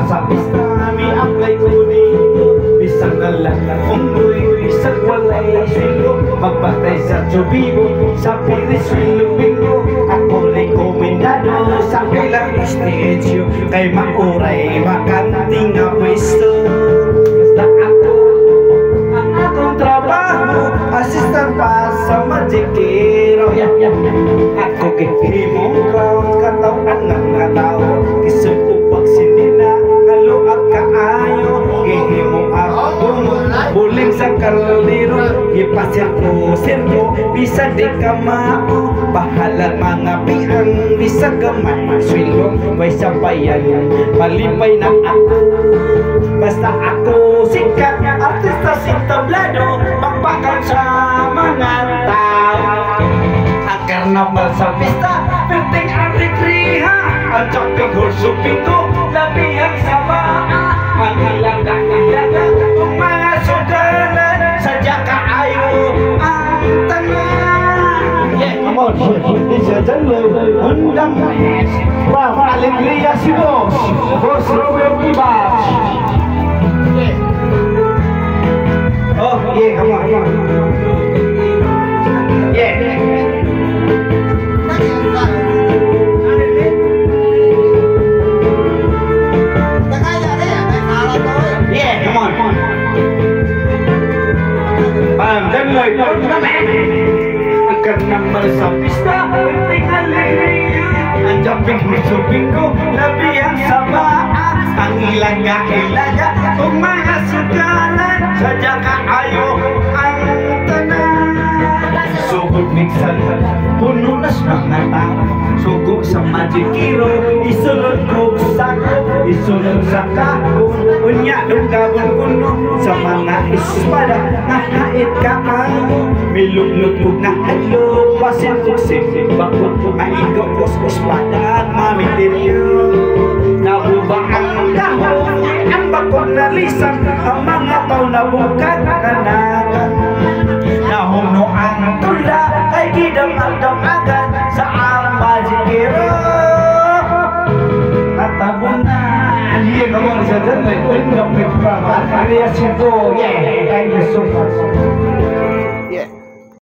masa pista mi apply ko dito. Bisang nalang unggoy, bisang walay swilo. Magpatay sa tubibo, sa Piris Filipino. Ako rekomendado sa ilang stage kay mauray makanting nga pwesto. Basta ako, ang akong trabaho, assistant pa sa Magic Hero. Ako kihimong crowd, katawan ng kataw. Kisupo pag sinina, kaluag kaayo. Kihimong ako, buling sa kaliro. Ipasir ko sirko, bisa di ka mao. Bahala mga piang, bisa gamay swilong. May sabayan, palipay na ako. Basta ako sikat, artista sintablado. Magpakal sa mga tao. Ang karnaval sa pista, penting ang rekriha. Ang jumping horse pinto, labihang sa baa. Ang hilaga kung mga sudalan, sadya kaayo ang tangan. Yeah, come on, ladies and gentlemen, undang Rafa Alegria si Boss, Boss Robert Ibas. Oh, yeah, come on. Yeah. Yeah, come on. Pandan lời nói các mẹ. Anh cần nằm ở sa pista, penting alegria. Ang jumping hiso bingo, labihang sama. Ang ilaga, kung mga sugalan, sadya kaayo ang tanan. Sugod mixan, puno nas mga tao. Sugo sa Magic Hero, isulod ko sako, isulod sa kahon. Unya dong gabon kuno sa mga espada, nakait kaayo. Milug-lugog na adlo, pasin-pusin, bakot maigo ko sa espada at mamisteryo. Nabuba ang kahon, ang bakot na lisan, ang mga tao na bukat kanagan. Nahuno ang tula, kay gidam-dam-agan sa Magic Hero. Atabunan. Iya, kamu bisa dengar. Ini nggak berapa. Karya situ, yeah. Thank you so much.